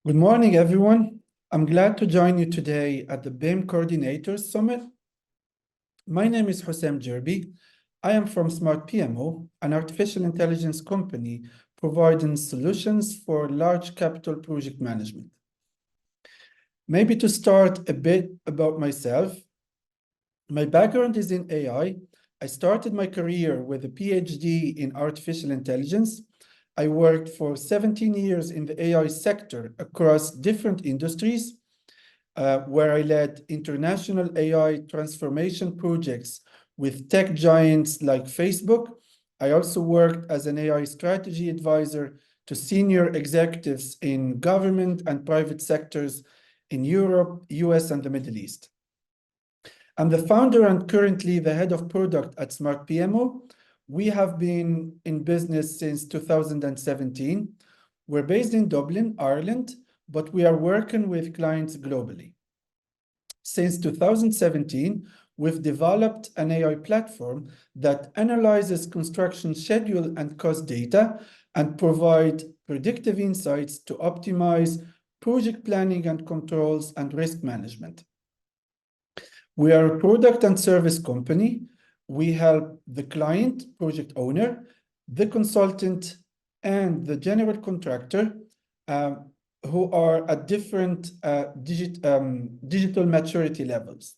Good morning, everyone. I'm glad to join you today at the BIM Coordinators Summit. My name is Houssem Jerbi. I am from Smart PMO, an artificial intelligence company providing solutions for large capital project management. Maybe to start a bit about myself, my background is in AI. I started my career with a PhD in artificial intelligence. I worked for 17 years in the AI sector across different industries, where I led international AI transformation projects with tech giants like Facebook. I also worked as an AI strategy advisor to senior executives in government and private sectors in Europe, US, and the Middle East. I'm the founder and currently the head of product at Smart PMO. We have been in business since 2017. We're based in Dublin, Ireland, but we are working with clients globally. Since 2017, we've developed an AI platform that analyzes construction schedule and cost data and provide predictive insights to optimize project planning and controls and risk management. We are a product and service company. We help the client, project owner, the consultant, and the general contractor who are at different digital maturity levels.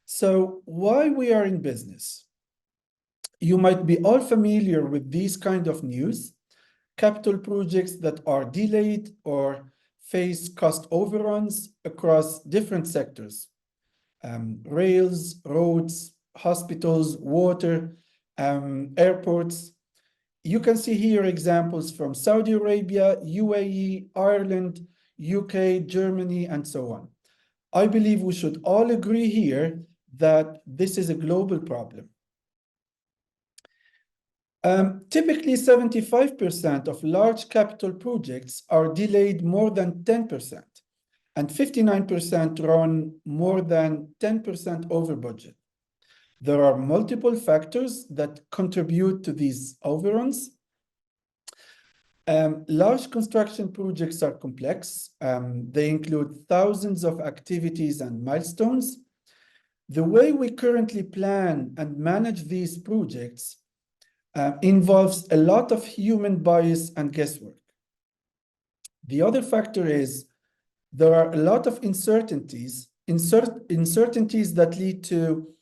So why we are in business? You might be all familiar with these kind of news, capital projects that are delayed or face cost overruns across different sectors. Rails, roads, hospitals, water, airports. You can see here examples from Saudi Arabia, UAE, Ireland, UK, Germany, and so on. I believe we should all agree here that this is a global problem. Typically, 75% of large capital projects are delayed more than 10%. And 59% run more than 10% over budget. There are multiple factors that contribute to these overruns. Large construction projects are complex. They include thousands of activities and milestones. The way we currently plan and manage these projects involves a lot of human bias and guesswork. The other factor is there are a lot of uncertainties that lead to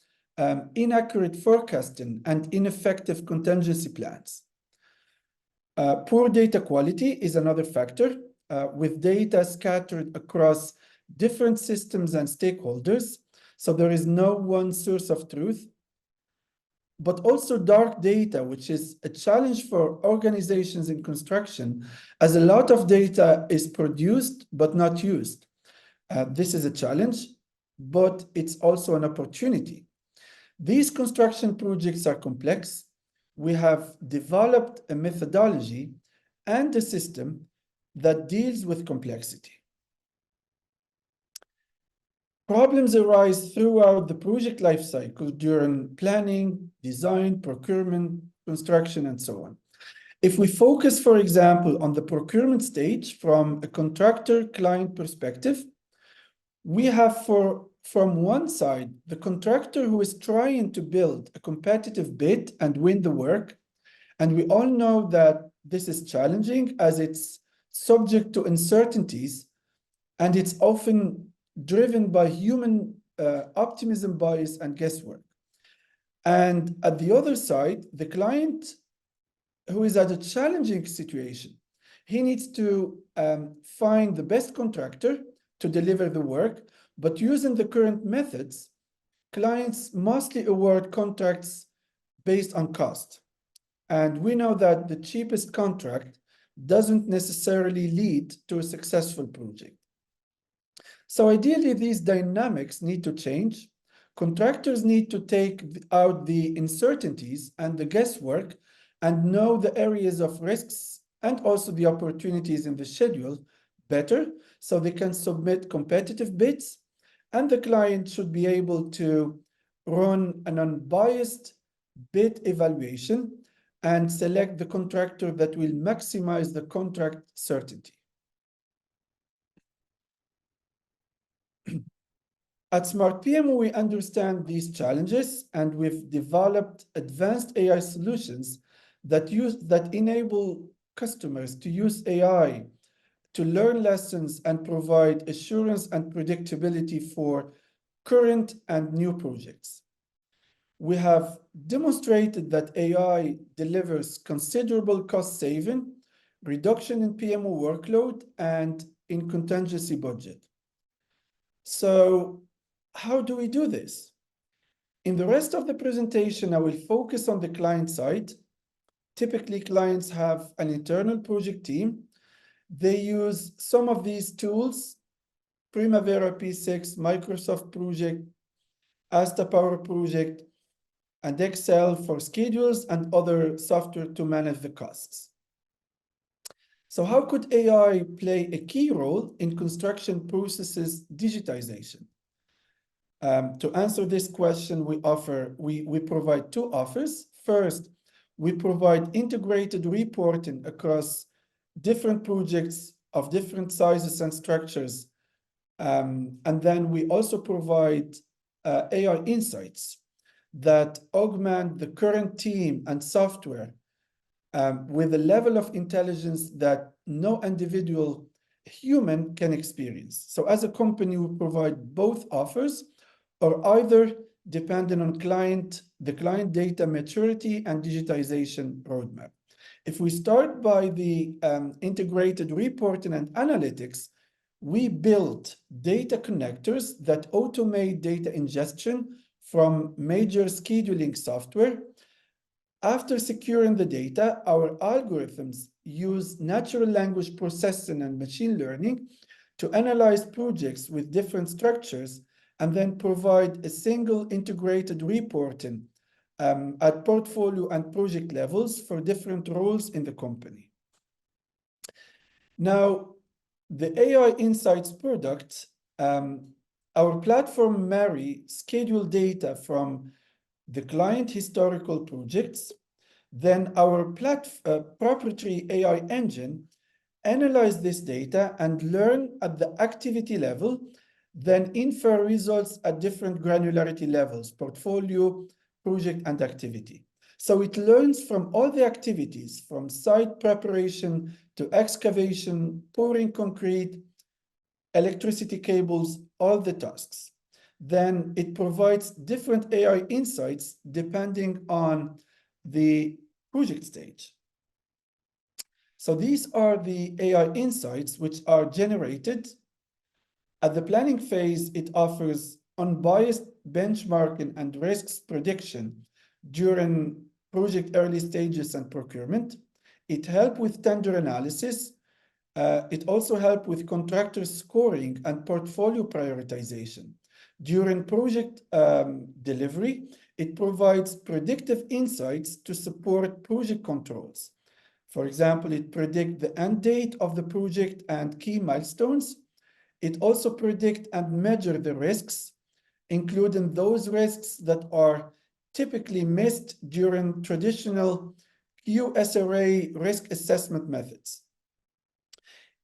inaccurate forecasting and ineffective contingency plans. Poor data quality is another factor, with data scattered across different systems and stakeholders, so there is no one source of truth. But also dark data, which is a challenge for organizations in construction, as a lot of data is produced but not used. This is a challenge, but it's also an opportunity. These construction projects are complex. We have developed a methodology and a system that deals with complexity. Problems arise throughout the project lifecycle during planning, design, procurement, construction, and so on. If we focus, for example, on the procurement stage from a contractor-client perspective, we have from one side, the contractor who is trying to build a competitive bid and win the work. And we all know that this is challenging as it's subject to uncertainties, and it's often driven by human optimism bias and guesswork. And at the other side, the client who is at a challenging situation, he needs to find the best contractor to deliver the work, but using the current methods, clients mostly award contracts based on cost. And we know that the cheapest contract doesn't necessarily lead to a successful project. So ideally, these dynamics need to change. Contractors need to take out the uncertainties and the guesswork and know the areas of risks and also the opportunities in the schedule better so they can submit competitive bids. And the client should be able to run an unbiased bid evaluation and select the contractor that will maximize the contract certainty. At Smart PMO, we understand these challenges, and we've developed advanced AI solutions that enable customers to use AI to learn lessons and provide assurance and predictability for current and new projects. We have demonstrated that AI delivers considerable cost saving, reduction in PMO workload, and in contingency budget. So how do we do this? In the rest of the presentation, I will focus on the client side. Typically, clients have an internal project team. They use some of these tools: Primavera P6, Microsoft Project, Asta Power Project, and Excel for schedules and other software to manage the costs. So how could AI play a key role in construction processes digitization? To answer this question, we provide two offers. First, we provide integrated reporting across different projects of different sizes and structures. And then we also provide AI insights that augment the current team and software with a level of intelligence that no individual human can experience. So as a company, we provide both offers, or either, depending on the client data maturity and digitization roadmap. If we start by the integrated reporting and analytics, we built data connectors that automate data ingestion from major scheduling software. After securing the data, our algorithms use natural language processing and machine learning to analyze projects with different structures and then provide a single integrated reporting at portfolio and project levels for different roles in the company. Now, the AI Insights product, our platform marries schedule data from the client historical projects. Then our proprietary AI engine analyze this data and learn at the activity level, then infer results at different granularity levels: portfolio, project, and activity. So it learns from all the activities, from site preparation to excavation, pouring concrete, electricity cables, all the tasks. Then it provides different AI insights depending on the project stage. So these are the AI insights which are generated. At the planning phase, it offers unbiased benchmarking and risks prediction during project early stages and procurement. It helps with tender analysis. It also helps with contractor scoring and portfolio prioritization. During project delivery, it provides predictive insights to support project controls. For example, it predicts the end date of the project and key milestones. It also predicts and measures the risks, including those risks that are typically missed during traditional QSRA risk assessment methods.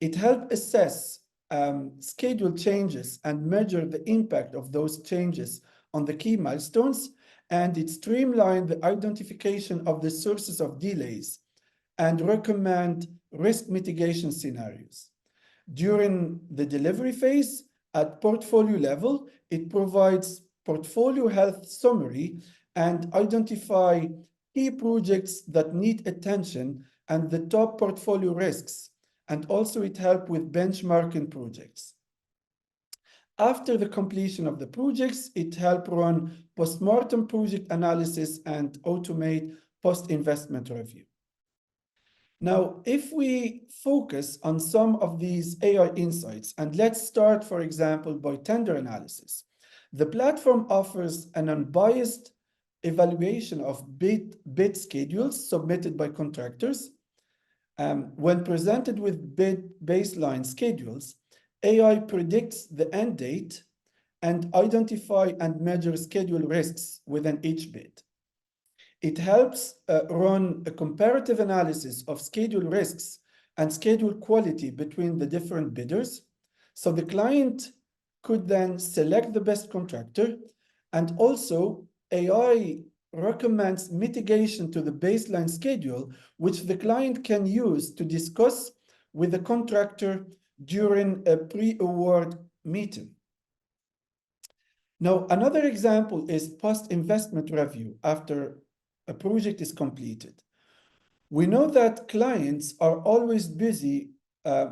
It helps assess schedule changes and measure the impact of those changes on the key milestones, and it streamlines the identification of the sources of delays and recommend risk mitigation scenarios. During the delivery phase, at portfolio level, it provides portfolio health summary and identify key projects that need attention and the top portfolio risks. And also it helps with benchmarking projects. After the completion of the projects, it helps run post-mortem project analysis and automate post-investment review. Now, if we focus on some of these AI insights, and let's start, for example, by tender analysis. The platform offers an unbiased evaluation of bid schedules submitted by contractors. When presented with bid baseline schedules, AI predicts the end date and identify and measure schedule risks within each bid. It helps run a comparative analysis of schedule risks and schedule quality between the different bidders. So the client could then select the best contractor, and also AI recommends mitigation to the baseline schedule, which the client can use to discuss with the contractor during a pre-award meeting. Now, another example is post-investment review after a project is completed. We know that clients are always busy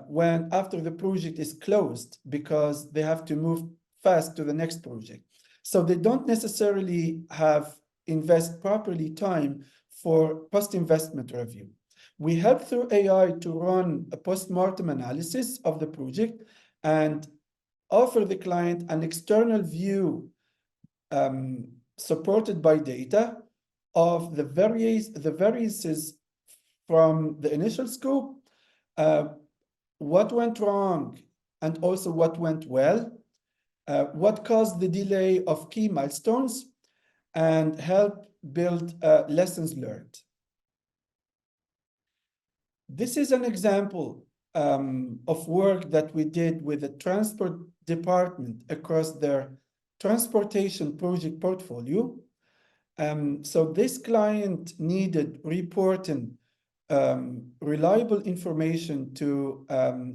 when after the project is closed because they have to move fast to the next project. So they don't necessarily invest properly time for post-investment review. We help through AI to run a post-mortem analysis of the project and offer the client an external view supported by data of the variances from the initial scope, what went wrong, and also what went well, what caused the delay of key milestones, and help build lessons learned. This is an example of work that we did with the transport department across their transportation project portfolio. So this client needed reporting reliable information to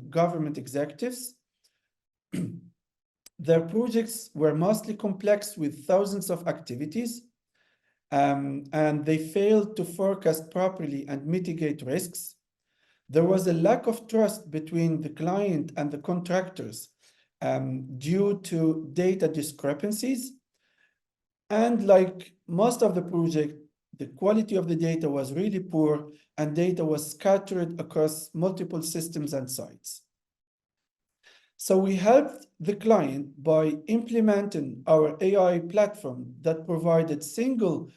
government executives. Their projects were mostly complex with thousands of activities, and they failed to forecast properly and mitigate risks. There was a lack of trust between the client and the contractors due to data discrepancies. And like most of the project, the quality of the data was really poor and data was scattered across multiple systems and sites. So we helped the client by implementing our AI platform that provided single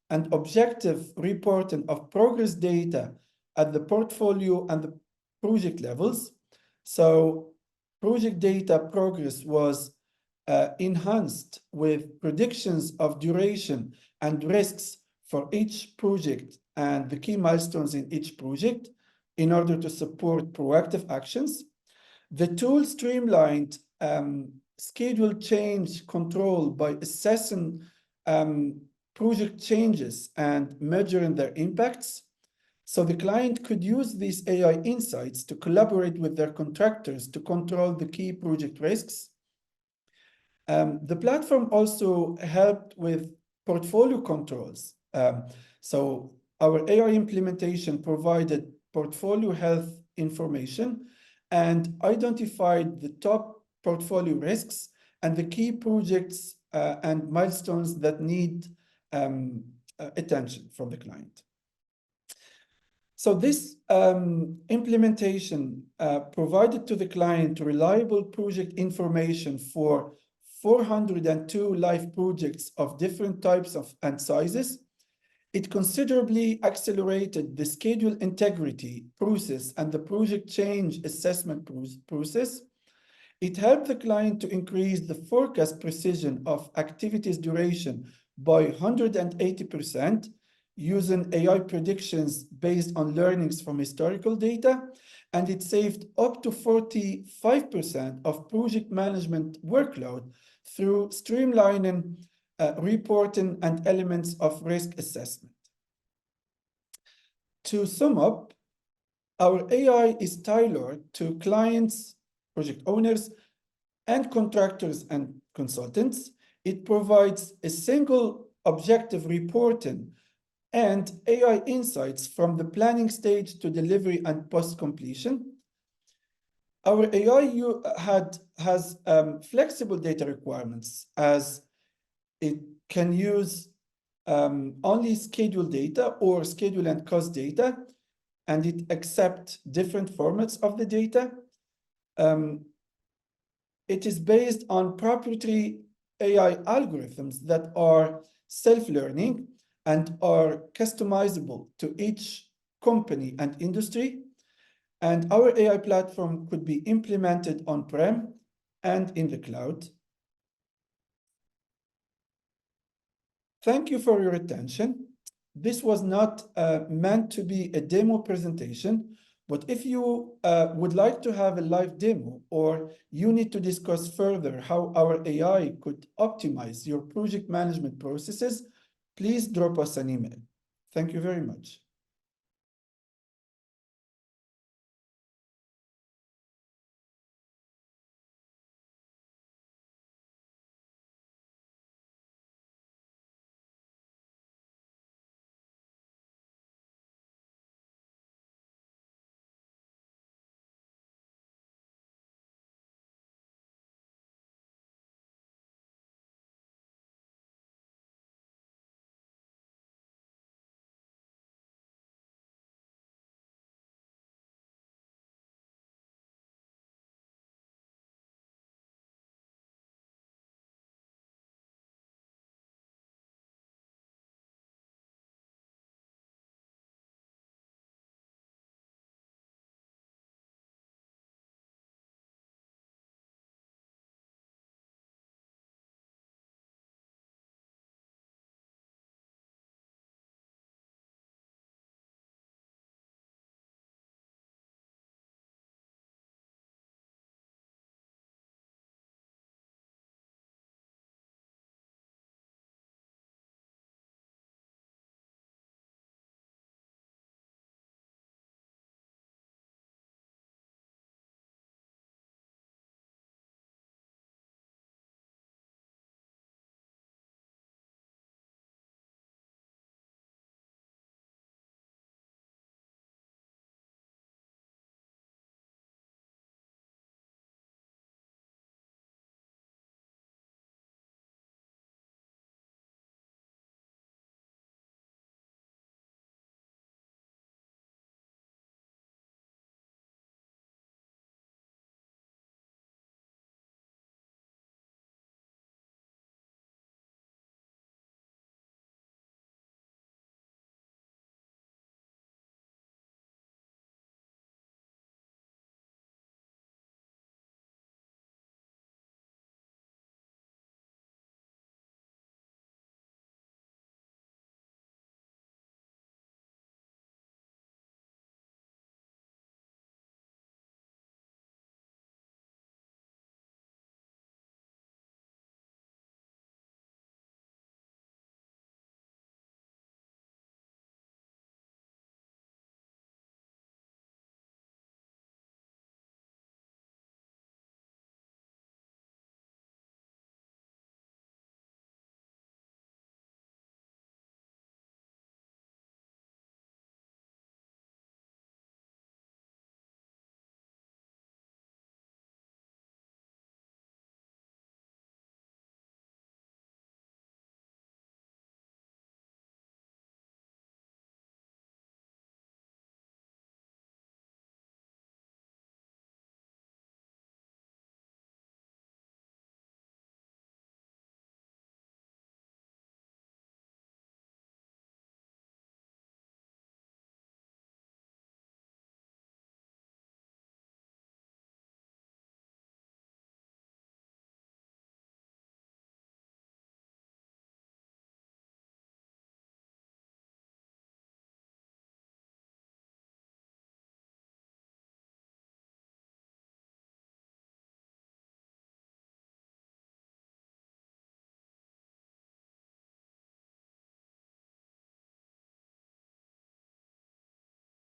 and objective reporting of progress data at the portfolio and the project levels. So project data progress was enhanced with predictions of duration and risks for each project and the key milestones in each project in order to support proactive actions. The tool streamlined schedule change control by assessing project changes and measuring their impacts. So the client could use these AI insights to collaborate with their contractors to control the key project risks. The platform also helped with portfolio controls. So our AI implementation provided portfolio health information and identified the top portfolio risks and the key projects and milestones that need attention from the client. So this implementation provided to the client reliable project information for 402 live projects of different types and sizes. It considerably accelerated the schedule integrity process and the project change assessment process. It helped the client to increase the forecast precision of activities duration by 180% using AI predictions based on learnings from historical data, and it saved up to 45% of project management workload through streamlining reporting and elements of risk assessment. To sum up, our AI is tailored to clients, project owners, and contractors and consultants. It provides a single objective reporting and AI insights from the planning stage to delivery and post-completion. Our AI has flexible data requirements, as it can use only schedule data or schedule and cost data, and it accepts different formats of the data. It is based on proprietary AI algorithms that are self-learning and are customizable to each company and industry. And our AI platform could be implemented on-prem and in the cloud. Thank you for your attention. This was not meant to be a demo presentation. But if you would like to have a live demo, or you need to discuss further how our AI could optimize your project management processes, please drop us an email. Thank you very much.